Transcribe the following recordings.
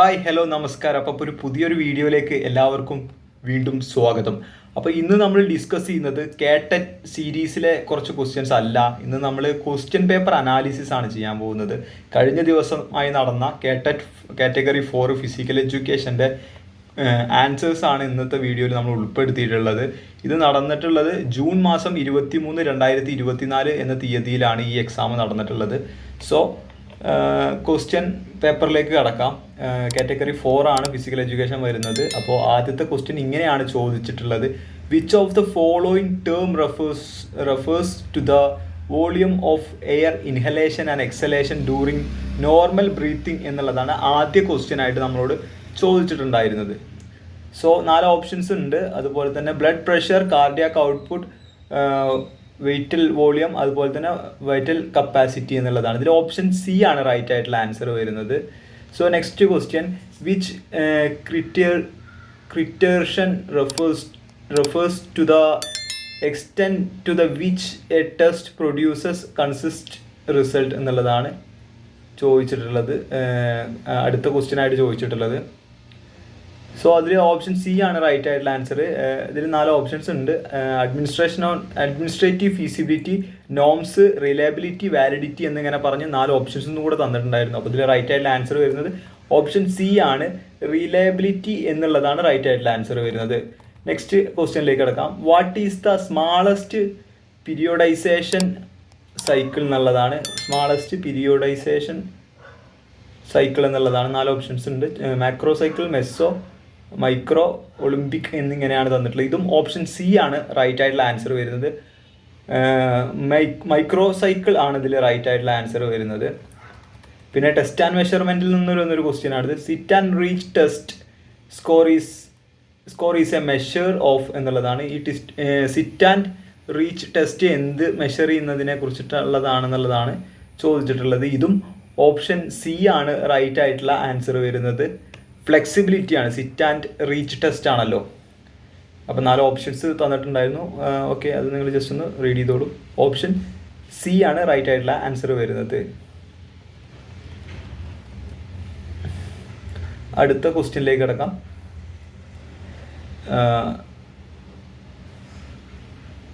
Hi hello നമസ്കാരം. അപ്പോൾ ഒരു പുതിയൊരു വീഡിയോയിലേക്ക് എല്ലാവർക്കും വീണ്ടും സ്വാഗതം. അപ്പോൾ ഇന്ന് നമ്മൾ ഡിസ്കസ് ചെയ്യുന്നത് കേട്ടറ്റ് സീരീസിലെ കുറച്ച് ക്വസ്റ്റ്യൻസ് അല്ല. ഇന്ന് നമ്മൾ ക്വസ്റ്റ്യൻ പേപ്പർ അനാലിസിസ് ആണ് ചെയ്യാൻ പോകുന്നത്. കഴിഞ്ഞ ദിവസമായി നടന്ന കേട്ടറ്റ് കാറ്റഗറി 4 ഫിസിക്കൽ എഡ്യൂക്കേഷൻ്റെ ആൻസേഴ്സ് ആണ് ഇന്നത്തെ വീഡിയോയിൽ നമ്മൾ ഉൾപ്പെടുത്തിയിട്ടുള്ളത്. ഇത് നടന്നിട്ടുള്ളത് ജൂൺ മാസം 23, 2024 എന്ന തീയതിയിലാണ് ഈ എക്സാം നടന്നിട്ടുള്ളത്. സോ ക്വസ്റ്റ്യൻ പേപ്പറിലേക്ക് കടക്കാം. കാറ്റഗറി 4 ആണ് ഫിസിക്കൽ എഡ്യൂക്കേഷൻ വരുന്നത്. അപ്പോൾ ആദ്യത്തെ ക്വസ്റ്റ്യൻ ഇങ്ങനെയാണ് ചോദിച്ചിട്ടുള്ളത്: which of the following term refers to the volume of air inhalation and exhalation during normal breathing എന്നുള്ളതാണ് ആദ്യ ക്വസ്റ്റ്യൻ ആയിട്ട് നമ്മളോട് ചോദിച്ചിട്ടുണ്ടായിരുന്നത്. സോ 4 ഓപ്ഷൻസ് ഉണ്ട്. അതുപോലെ തന്നെ blood pressure, cardiac output, vital volume, അതുപോലെ തന്നെ വൈറ്റൽ കപ്പാസിറ്റി എന്നുള്ളതാണ്. ഇതിൽ ഓപ്ഷൻ സി ആണ് റൈറ്റ് ആയിട്ടുള്ള ആൻസർ വരുന്നത്. So next question: which criterion refers to the extent to the which a test produces consist result എന്നുള്ളതാണ് ചോദിച്ചിട്ടുള്ളത്, അടുത്ത ക്വസ്റ്റ്യൻ ആയിട്ട് ചോദിച്ചിട്ടുള്ളത്. സോ അതിൽ ഓപ്ഷൻ സി ആണ് റൈറ്റ് ആയിട്ടുള്ള ആൻസർ. ഇതിൽ 4 ഓപ്ഷൻസ് ഉണ്ട്. Administrative feasibility, norms, reliability, validity എന്നിങ്ങനെ പറഞ്ഞ് 4 ഓപ്ഷൻസും കൂടെ തന്നിട്ടുണ്ടായിരുന്നു. അപ്പോൾ ഇതിൽ റൈറ്റ് ആയിട്ടുള്ള ആൻസർ വരുന്നത് ഓപ്ഷൻ സി ആണ്. റിലയബിലിറ്റി എന്നുള്ളതാണ് റൈറ്റ് ആയിട്ടുള്ള ആൻസർ വരുന്നത്. നെക്സ്റ്റ് ക്വസ്റ്റ്യനിലേക്ക് കിടക്കാം. What is the smallest periodization cycle എന്നുള്ളതാണ്. സ്മാളസ്റ്റ് പീരിയോഡൈസേഷൻ സൈക്കിൾ എന്നുള്ളതാണ്. 4 ഓപ്ഷൻസ് ഉണ്ട്. Macro cycle, meso, micro, Olympic എന്നിങ്ങനെയാണ് തന്നിട്ടുള്ളത്. ഇതും ഓപ്ഷൻ സി ആണ് റൈറ്റ് ആയിട്ടുള്ള ആൻസർ വരുന്നത്. മൈക്രോ സൈക്കിൾ ആണ് ഇതിൽ റൈറ്റ് ആയിട്ടുള്ള ആൻസർ വരുന്നത്. പിന്നെ ടെസ്റ്റ് ആൻഡ് മെഷർമെൻറ്റിൽ നിന്നൊരു ക്വസ്റ്റ്യൻ ആണ്. Sit and reach test score is A measure of എന്നുള്ളതാണ്. ഈ സിറ്റ് ആൻഡ് റീച്ച് ടെസ്റ്റ് എന്ത് മെഷർ ചെയ്യുന്നതിനെ കുറിച്ചിട്ടുള്ളതാണെന്നുള്ളതാണ് ചോദിച്ചിട്ടുള്ളത്. ഇതും ഓപ്ഷൻ സി ആണ് റൈറ്റ് ആയിട്ടുള്ള ആൻസർ വരുന്നത്. ഫ്ലെക്സിബിലിറ്റി ആണ്, സിറ്റ് ആൻഡ് റീച്ച് ടെസ്റ്റ് ആണല്ലോ. അപ്പോൾ 4 ഓപ്ഷൻസ് തന്നിട്ടുണ്ടായിരുന്നു. ഓക്കെ, അത് നിങ്ങൾ ജസ്റ്റ് ഒന്ന് റീഡ് ചെയ്തോളൂ. ഓപ്ഷൻ സി ആണ് റൈറ്റ് ആയിട്ടുള്ള ആൻസർ വരുന്നത്. അടുത്ത ക്വസ്റ്റ്യനിലേക്ക് കിടക്കാം.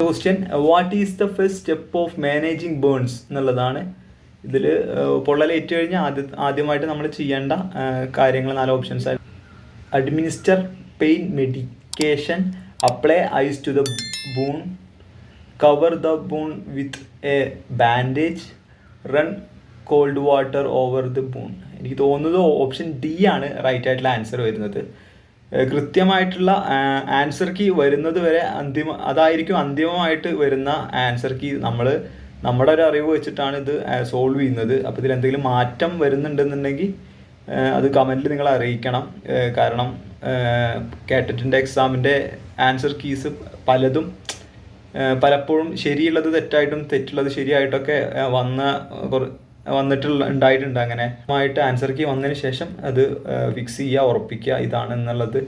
Question: what is the first step of managing burns എന്നുള്ളതാണ്. ഇതിൽ പൊള്ളലേറ്റ് കഴിഞ്ഞാൽ ആദ്യമായിട്ട് നമ്മൾ ചെയ്യേണ്ട കാര്യങ്ങൾ 4 ഓപ്ഷൻസ് ആയി: administer pain medication, apply ice to the burn, cover the burn with a bandage, run cold water over the burn. എനിക്ക് തോന്നുന്നത് ഓപ്ഷൻ ഡി ആണ് റൈറ്റ് ആയിട്ടുള്ള ആൻസർ വരുന്നത്. കൃത്യമായിട്ടുള്ള ആൻസർ കീ വരുന്നത് വരെ അതായിരിക്കും അന്തിമമായിട്ട് വരുന്ന ആൻസർ കീ. നമ്മുടെ ഒരു അറിവ് വെച്ചിട്ടാണ് ഇത് സോൾവ് ചെയ്യുന്നത്. അപ്പോൾ ഇതിൽ എന്തെങ്കിലും മാറ്റം വരുന്നുണ്ടെന്നുണ്ടെങ്കിൽ അത് കമൻറ്റിൽ നിങ്ങൾ അറിയിക്കണം. കാരണം കാറ്ററ്റിൻ്റെ എക്സാമിൻ്റെ ആൻസർ കീസ് പലപ്പോഴും ശരിയുള്ളത് തെറ്റായിട്ടും തെറ്റുള്ളത് ശരിയായിട്ടൊക്കെ ഉണ്ടായിട്ടുണ്ട്. അങ്ങനെ ആയിട്ട് ആൻസർ കീ വന്നതിന് ശേഷം അത് ഫിക്സ് ചെയ്യുക, ഉറപ്പിക്കുക ഇതാണെന്നുള്ളത്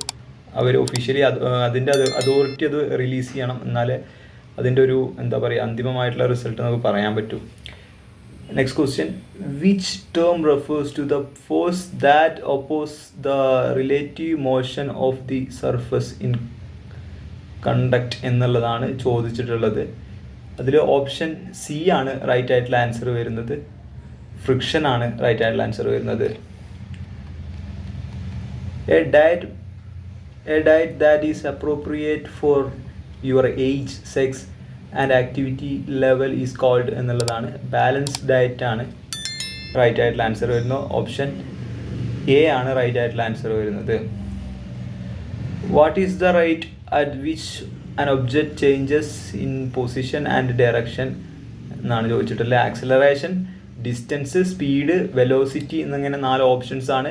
അവർ ഒഫീഷ്യലി അതിൻ്റെ അതോറിറ്റി അത് റിലീസ് ചെയ്യണം. എന്നാലേ അതിൻ്റെ ഒരു അന്തിമമായിട്ടുള്ള റിസൾട്ട് നമുക്ക് പറയാൻ പറ്റും. Next question: which term refers to the force that oppose the relative motion of the surface in contact എന്നുള്ളതാണ് ചോദിച്ചിട്ടുള്ളത്. അതിൽ ഓപ്ഷൻ സി ആണ് റൈറ്റ് ആയിട്ടുള്ള ആൻസർ വരുന്നത്. ഫ്രിക്ഷൻ ആണ് റൈറ്റ് ആയിട്ടുള്ള ആൻസർ വരുന്നത്. A diet that is appropriate for your age, sex and activity level is called എന്നുള്ളതാണ്. ബാലൻസ്ഡ് ഡയറ്റ് ആണ് റൈറ്റ് ആയിട്ടുള്ള ആൻസർ വരുന്നത്. ഓപ്ഷൻ എ ആണ് റൈറ്റ് ആയിട്ടുള്ള ആൻസർ വരുന്നത്. What is the rate at which an object changes in position and direction എന്നാണ് ചോദിച്ചിട്ടുള്ളത്. Acceleration, distance, speed, velocity എന്നിങ്ങനെ 4 ഓപ്ഷൻസ് ആണ്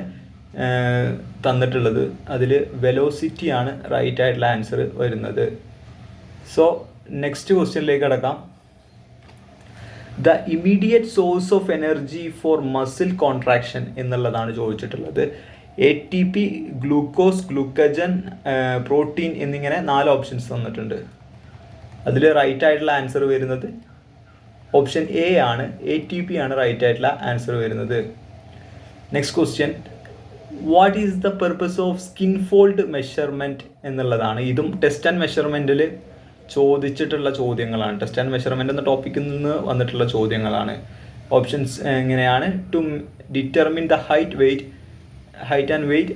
തന്നിട്ടുള്ളത്. അതിൽ വെലോസിറ്റി ആണ് റൈറ്റ് ആയിട്ടുള്ള ആൻസർ വരുന്നത്. സോ നെക്സ്റ്റ് ക്വസ്റ്റ്യനിലേക്ക് കടക്കാം. The immediate source of energy for muscle contraction എന്നുള്ളതാണ് ചോദിച്ചിട്ടുള്ളത്. ATP, ഗ്ലൂക്കോസ്, ഗ്ലൂക്കജൻ, പ്രോട്ടീൻ എന്നിങ്ങനെ 4 ഓപ്ഷൻസ് തന്നിട്ടുണ്ട്. അതിൽ റൈറ്റ് ആയിട്ടുള്ള ആൻസർ വരുന്നത് ഓപ്ഷൻ എ ആണ്. ATP ആണ് റൈറ്റ് ആയിട്ടുള്ള ആൻസർ വരുന്നത്. Next question: what is the purpose of skin fold measurement എന്നുള്ളതാണ്. ഇതും ടെസ്റ്റ് ആൻഡ് മെഷർമെൻറ്റിൽ ചോദിച്ചിട്ടുള്ള ചോദ്യങ്ങളാണ്. ടെസ്റ്റ് ആൻഡ് മെഷർമെൻറ്റ് എന്ന ടോപ്പിക്കിൽ നിന്ന് വന്നിട്ടുള്ള ചോദ്യങ്ങളാണ്. ഓപ്ഷൻസ് എങ്ങനെയാണ്? To determine the height and weight.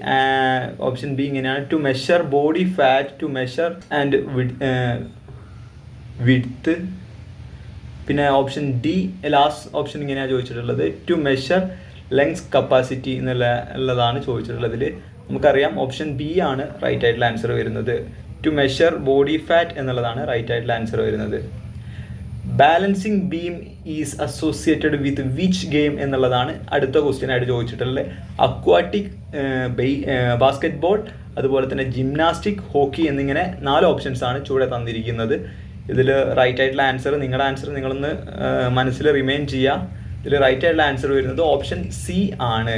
Option B ഇങ്ങനെയാണ്: to measure body fat, to measure and width. പിന്നെ ഓപ്ഷൻ ഡി ലാസ്റ്റ് ഓപ്ഷൻ ഇങ്ങനെയാണ് ചോദിച്ചിട്ടുള്ളത്: ടു മെഷർ ലങ്സ് കപ്പാസിറ്റി എന്നുള്ളതാണ് ചോദിച്ചിട്ടുള്ളത്. ഇതിൽ നമുക്കറിയാം ഓപ്ഷൻ ബി ആണ് റൈറ്റ് ആയിട്ടുള്ള ആൻസർ വരുന്നത്. ടു മെഷർ ബോഡി ഫാറ്റ് എന്നുള്ളതാണ് റൈറ്റ് ആയിട്ടുള്ള ആൻസർ വരുന്നത്. Balancing beam is associated with which game എന്നുള്ളതാണ് അടുത്ത ക്വസ്റ്റ്യൻ ആയിട്ട് ചോദിച്ചിട്ടുള്ളത്. അക്വാറ്റിക്, ബാസ്കറ്റ് ബോൾ, അതുപോലെ തന്നെ ജിംനാസ്റ്റിക്, ഹോക്കി എന്നിങ്ങനെ 4 ഓപ്ഷൻസ് ആണ് ചൂടെ തന്നിരിക്കുന്നത്. ഇതിൽ റൈറ്റ് ആയിട്ടുള്ള ആൻസർ, നിങ്ങളുടെ ആൻസർ നിങ്ങളൊന്ന് മനസ്സിൽ റിമൈൻ ചെയ്യുക. ഇതിൽ റൈറ്റ് ആയിട്ടുള്ള ആൻസർ വരുന്നത് ഓപ്ഷൻ സി ആണ്.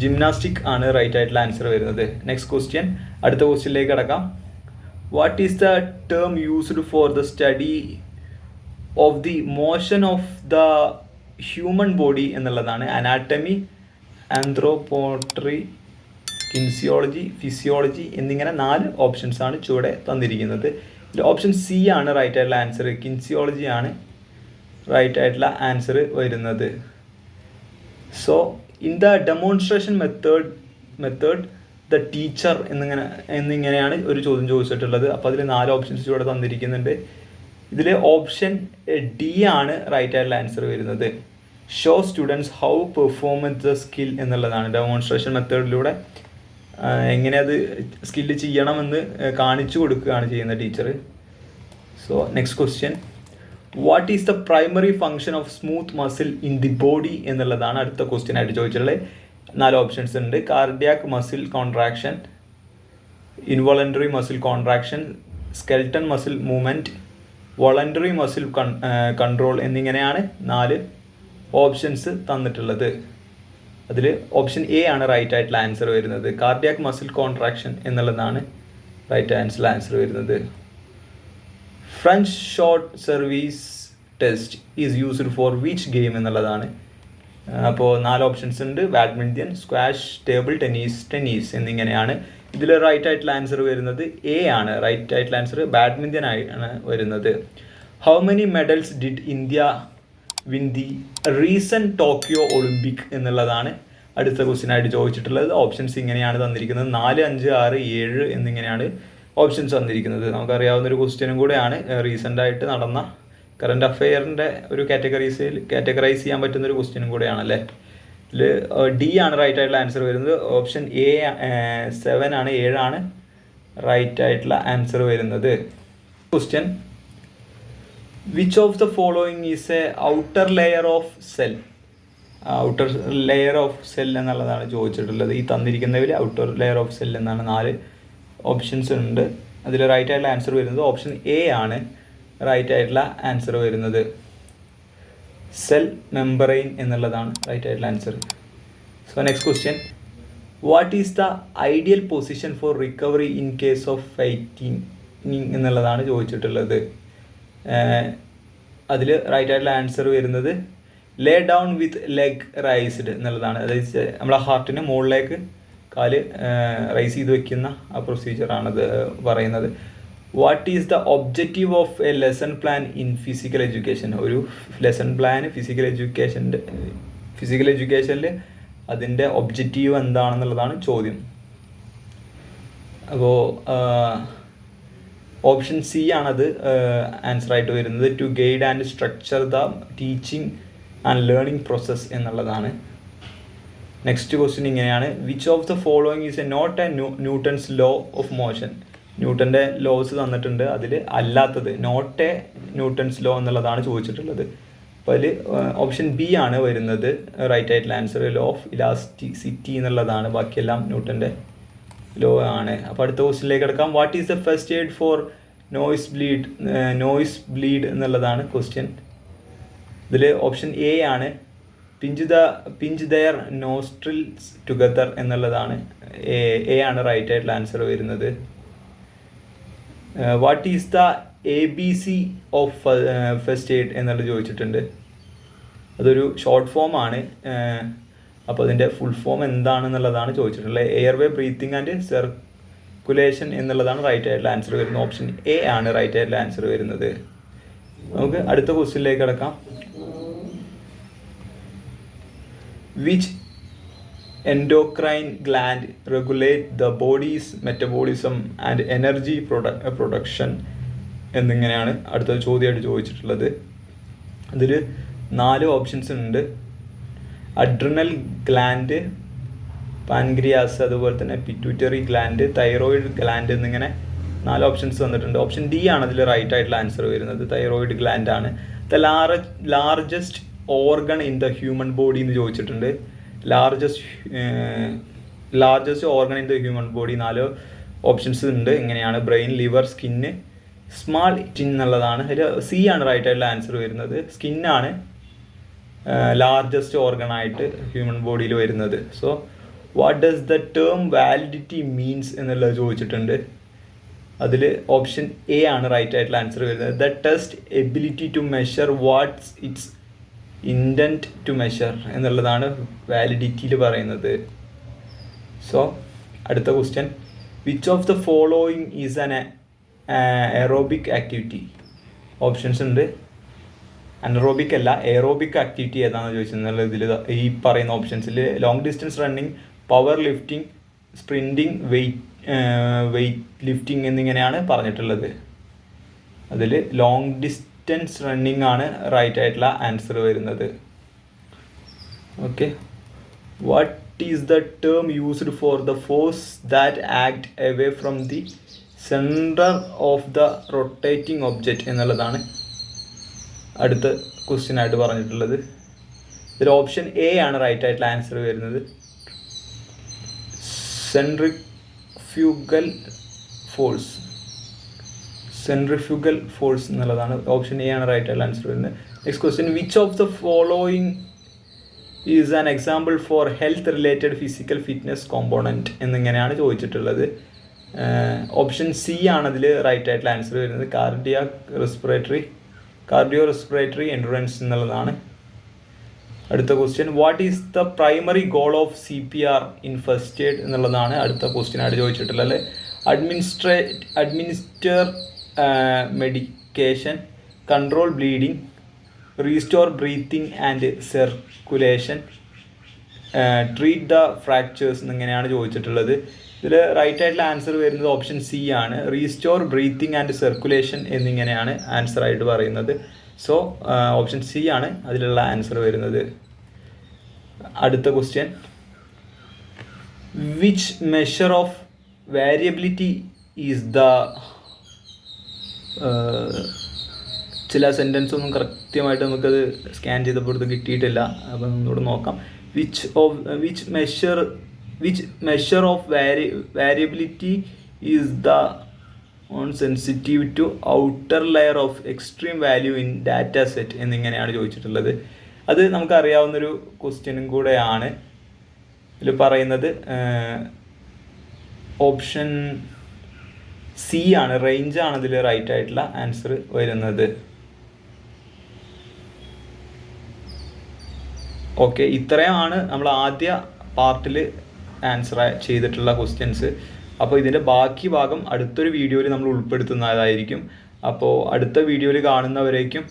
ജിംനാസ്റ്റിക് ആണ് റൈറ്റ് ആയിട്ടുള്ള ആൻസർ വരുന്നത്. നെക്സ്റ്റ് ക്വസ്റ്റ്യൻ, അടുത്ത ക്വസ്റ്റ്യനിലേക്ക് കടക്കാം. What is the term used for the study of the motion of the human body എന്നുള്ളതാണ്. അനാറ്റമി, ആന്ത്രോപോട്രി, കിൻസിയോളജി, ഫിസിയോളജി എന്നിങ്ങനെ 4 ഓപ്ഷൻസ് ആണ് ചുവടെ തന്നിരിക്കുന്നത്. ഇതിൽ ഓപ്ഷൻ സി ആണ് റൈറ്റ് ആയിട്ടുള്ള ആൻസർ. കിൻസിയോളജി ആണ് റൈറ്റ് ആയിട്ടുള്ള ആൻസർ വരുന്നത്. So in the demonstration method the teacher എന്നിങ്ങനെയാണ് ഒരു ചോദ്യം ചോദിച്ചിട്ടുള്ളത്. അപ്പോൾ അതിൽ 4 ഓപ്ഷൻസ് ഇവിടെ തന്നിരിക്കുന്നുണ്ട്. ഇതിൽ ഓപ്ഷൻ ഡി ആണ് റൈറ്റ് ആയിട്ടുള്ള ആൻസർ വരുന്നത്. Show students how performance the skill എന്നുള്ളതാണ്. ഡെമോൺസ്ട്രേഷൻ മെത്തേഡിലൂടെ എങ്ങനെ അത് സ്കില്ല് ചെയ്യണമെന്ന് കാണിച്ചു കൊടുക്കുകയാണ് ചെയ്യുന്ന teacher. So next question, what is the primary function of smooth muscle in the body എന്നുള്ളതാണ് അടുത്ത ക്വസ്റ്റ്യൻ ആയിട്ട് ചോദിച്ചിട്ടുള്ളത്. 4 ഓപ്ഷൻസ് ഉണ്ട്: cardiac muscle contraction, involuntary muscle contraction, skeleton muscle movement, voluntary muscle control എന്നിങ്ങനെയാണ് 4 ഓപ്ഷൻസ് തന്നിട്ടുള്ളത്. അതിൽ ഓപ്ഷൻ എ ആണ് right ആയിട്ടുള്ള ആൻസർ വരുന്നത്. കാർഡിയാക് മസിൽ കോൺട്രാക്ഷൻ എന്നുള്ളതാണ് റൈറ്റ് ആൻസർ വരുന്നത്. French short service test is used for which game എന്നുള്ളതാണ്. അപ്പോൾ 4 ഓപ്ഷൻസ് ഉണ്ട്: ബാഡ്മിൻ്റൺ, സ്ക്വാഷ്, ടേബിൾ ടെന്നീസ് എന്നിങ്ങനെയാണ്. ഇതിൽ റൈറ്റ് ആയിട്ടുള്ള ആൻസർ വരുന്നത് എ ആണ്. റൈറ്റ് ആയിട്ടുള്ള ആൻസർ ബാഡ്മിൻ്റൺ ആണ് വരുന്നത്. How many medals did India win the recent Tokyo Olympic എന്നുള്ളതാണ് അടുത്ത ക്വസ്റ്റ്യൻ ആയിട്ട് ചോദിച്ചിട്ടുള്ളത്. ഓപ്ഷൻസ് ഇങ്ങനെയാണ് തന്നിരിക്കുന്നത്: 4, 5, 6, 7 എന്നിങ്ങനെയാണ് ഓപ്ഷൻസ് തന്നിരിക്കുന്നത്. നമുക്കറിയാവുന്ന ഒരു ക്വസ്റ്റ്യനും കൂടെയാണ്. റീസെൻ്റായിട്ട് നടന്ന കറണ്ട് അഫെയറിൻ്റെ ഒരു കാറ്റഗറൈസ് ചെയ്യാൻ പറ്റുന്ന ഒരു ക്വസ്റ്റ്യനും കൂടെയാണല്ലേ. ഇതിൽ ഡി ആണ് റൈറ്റ് ആയിട്ടുള്ള ആൻസർ വരുന്നത്. ഓപ്ഷൻ എ 7 ആണ്, 7 ആണ് റൈറ്റ് ആയിട്ടുള്ള ആൻസർ വരുന്നത്. Question, which of the following is a outer layer of cell? Outer layer of cell എന്നുള്ളതാണ് ചോദിച്ചിട്ടുള്ളത്. ഈ തന്നിരിക്കുന്നതിൽ ഔട്ടർ ലെയർ ഓഫ് സെൽ എന്നാണ് 4 ഓപ്ഷൻസ് ഉണ്ട്. അതിൽ റൈറ്റ് ആയിട്ടുള്ള ആൻസർ വരുന്നത് ഓപ്ഷൻ എ ആണ് റൈറ്റ് ആയിട്ടുള്ള ആൻസർ വരുന്നത്. സെൽ മെമ്പറൈൻ എന്നുള്ളതാണ് റൈറ്റ് ആയിട്ടുള്ള answer. So next question, what is the ideal position for recovery in case of fighting എന്നുള്ളതാണ് ചോദിച്ചിട്ടുള്ളത്. അതിൽ റൈറ്റ് ആയിട്ടുള്ള ആൻസർ വരുന്നത് ലേ ഡൗൺ വിത്ത് ലെഗ് റൈസ്ഡ് എന്നുള്ളതാണ്. അതായത് നമ്മളെ ഹാർട്ടിന് മുകളിലേക്ക് കാല് റൈസ് ചെയ്ത് വെക്കുന്ന ആ പ്രൊസീജിയറാണത് പറയുന്നത്. What is the objective of A lesson plan in physical education? ഒരു ലെസൺ പ്ലാൻ ഫിസിക്കൽ എഡ്യൂക്കേഷനിൽ അതിൻ്റെ ഒബ്ജക്റ്റീവ് എന്താണെന്നുള്ളതാണ് ചോദ്യം. അപ്പോൾ ഓപ്ഷൻ സി ആണത് ആൻസർ ആയിട്ട് വരുന്നത്. To guide and structure the teaching and learning process എന്നുള്ളതാണ്. നെക്സ്റ്റ് ക്വസ്റ്റ്യൻ ഇങ്ങനെയാണ്: which of the following is a not a Newton's law of motion? ന്യൂട്ടൻ്റെ ലോസ് തന്നിട്ടുണ്ട്. അതിൽ അല്ലാത്തത് നോട്ട് എ ന്യൂട്ടൺസ് ലോ എന്നുള്ളതാണ് ചോദിച്ചിട്ടുള്ളത്. അപ്പോൾ അതിൽ ഓപ്ഷൻ ബി ആണ് വരുന്നത് റൈറ്റ് ആയിട്ടുള്ള ആൻസർ. ലോ ഓഫ് ഇലാസ്റ്റിസിറ്റി എന്നുള്ളതാണ്. ബാക്കിയെല്ലാം ന്യൂട്ടൻ്റെ ലോ ആണ്. അപ്പോൾ അടുത്ത ക്വസ്റ്റ്യനിലേക്ക് കിടക്കാം. What is the first aid for nose bleed എന്നുള്ളതാണ് ക്വസ്റ്റ്യൻ. ഇതിൽ ഓപ്ഷൻ എ ആണ് പിഞ്ച് ദയർ നോസ്ട്രിൽസ് ടുഗദർ എന്നുള്ളതാണ്. എ ആണ് റൈറ്റ് ആയിട്ടുള്ള ആൻസർ വരുന്നത്. What is the ABC of first aid എന്നുള്ളത് ചോദിച്ചിട്ടുണ്ട്. അതൊരു ഷോർട്ട് ഫോം ആണ്. അപ്പോൾ അതിൻ്റെ ഫുൾ ഫോം എന്താണെന്നുള്ളതാണ് ചോദിച്ചിട്ടുള്ളത്. എയർവേ ബ്രീത്തിങ് ആൻഡ് സർക്കുലേഷൻ എന്നുള്ളതാണ് റൈറ്റ് ആയിട്ടുള്ള ആൻസർ വരുന്നത്. ഓപ്ഷൻ എ ആണ് റൈറ്റ് ആയിട്ടുള്ള ആൻസർ വരുന്നത്. നമുക്ക് അടുത്ത ക്വസ്റ്റ്യനിലേക്ക് കിടക്കാം. Which endocrine gland regulate the body's metabolism and energy production എന്നിങ്ങനെയാണ് അടുത്ത ചോദ്യമായിട്ട് ചോദിച്ചിട്ടുള്ളത്. അതിൽ 4 ഓപ്ഷൻസ് ഉണ്ട്. അഡ്രിനൽ ഗ്ലാൻഡ്, പാൻക്രിയാസ്, അതുപോലെ തന്നെ പിറ്റ്യൂട്ടറി ഗ്ലാൻഡ്, തൈറോയിഡ് ഗ്ലാൻഡ് എന്നിങ്ങനെ 4 ഓപ്ഷൻസ് വന്നിട്ടുണ്ട്. ഓപ്ഷൻ ഡി ആണ് അതിൽ റൈറ്റ് ആയിട്ടുള്ള ആൻസർ വരുന്നത്. തൈറോയിഡ് ഗ്ലാൻഡ് ആണ്. The largest organ in the human body എന്ന് ചോദിച്ചിട്ടുണ്ട്. Largest organ in the human body 4 options ഉണ്ട്. ഇങ്ങനെയാണ്: brain, liver, skin, small intestine എന്നുള്ളതാണ്. അതിൽ സി ആണ് റൈറ്റ് ആയിട്ടുള്ള ആൻസർ വരുന്നത്. സ്കിന്നാണ് ലാർജസ്റ്റ് ഓർഗൺ ആയിട്ട് ഹ്യൂമൻ ബോഡിയിൽ വരുന്നത്. So what does the term validity means എന്നുള്ളത് ചോദിച്ചിട്ടുണ്ട്. അതിൽ ഓപ്ഷൻ എ ആണ് റൈറ്റ് ആയിട്ടുള്ള ആൻസർ വരുന്നത്. The test ability to measure what's it's intent to measure എന്നുള്ളതാണ് വാലിഡിറ്റിയിൽ പറയുന്നത്. സോ അടുത്ത question: which of the following is an aerobic activity? Options ഉണ്ട്. അനറോബിക് അല്ല, എറോബിക് ആക്ടിവിറ്റി ഏതാണെന്ന് ചോദിച്ചിട്ടുള്ളത്. ഇതിൽ ഈ പറയുന്ന ഓപ്ഷൻസിൽ long distance running, power lifting, sprinting, weight lifting എന്നിങ്ങനെയാണ് പറഞ്ഞിട്ടുള്ളത്. അതിൽ ലോങ് ഡിസ്റ്റൻസ് റണ്ണിങ് ആണ് റൈറ്റ് ആയിട്ടുള്ള ആൻസർ വരുന്നത്. Okay. What is the term used for the force that act away from the centre of the rotating object എന്നുള്ളതാണ് അടുത്ത question ആയിട്ട് പറഞ്ഞിട്ടുള്ളത്. ഇതിൽ ഓപ്ഷൻ എ ആണ് റൈറ്റ് ആയിട്ടുള്ള ആൻസർ വരുന്നത്. സെൻട്രിഫ്യൂഗൽ ഫോഴ്സ് എന്നുള്ളതാണ്. ഓപ്ഷൻ എ ആണ് റൈറ്റ് ആയിട്ടുള്ള ആൻസർ വരുന്നത്. Next question: which of the following is an example for health related physical fitness component എന്നിങ്ങനെയാണ് ചോദിച്ചിട്ടുള്ളത്. ഓപ്ഷൻ സി ആണ് അതിൽ റൈറ്റ് ആയിട്ടുള്ള ആൻസർ വരുന്നത്. കാർഡിയോ റെസ്പിറേറ്ററി എൻഡുറൻസ് എന്നുള്ളതാണ്. അടുത്ത question: what is the primary goal of CPR in first aid എന്നുള്ളതാണ് അടുത്ത ക്വസ്റ്റ്യൻ ആയിട്ട് ചോദിച്ചിട്ടുള്ളത്. Administer medication, control bleeding, restore breathing and circulation, treat the fractures എന്നിങ്ങനെയാണ് ചോദിച്ചിട്ടുള്ളത്. ഇതിൽ റൈറ്റ് ആയിട്ടുള്ള ആൻസർ വരുന്നത് ഓപ്ഷൻ സി ആണ്. റീസ്റ്റോർ ബ്രീത്തിങ് ആൻഡ് സർക്കുലേഷൻ എന്നിങ്ങനെയാണ് ആൻസർ ആയിട്ട് പറയുന്നത്. സോ ഓപ്ഷൻ സി ആണ് അതിലുള്ള ആൻസർ വരുന്നത്. അടുത്ത question: which measure of variability is the ചില സെൻറ്റൻസ് ഒന്നും കൃത്യമായിട്ട് നമുക്കത് സ്കാൻ ചെയ്തപ്പോൾ ഇത് കിട്ടിയിട്ടില്ല. അപ്പം ഒന്നുകൂടെ നോക്കാം. Which measure of variability is the on sensitive to outer layer of extreme value in data set എന്നിങ്ങനെയാണ് ചോദിച്ചിട്ടുള്ളത്. അത് നമുക്കറിയാവുന്നൊരു ക്വസ്റ്റ്യനും കൂടെയാണ്. ഇതിൽ പറയുന്നത് ഓപ്ഷൻ സി ആണ്, റേഞ്ച് ആണ് ഇതിൽ റൈറ്റ് ആയിട്ടുള്ള ആൻസർ വരുന്നത്. ഓക്കെ, ഇത്രയുമാണ് നമ്മൾ ആദ്യ പാർട്ടിൽ ആൻസർ ചെയ്തിട്ടുള്ള ക്വസ്റ്റ്യൻസ്. അപ്പോൾ ഇതിൻ്റെ ബാക്കി ഭാഗം അടുത്തൊരു വീഡിയോയിൽ നമ്മൾ ഉൾപ്പെടുത്തുന്നതായിരിക്കും. അപ്പോൾ അടുത്ത വീഡിയോയിൽ കാണുന്നവരേക്കും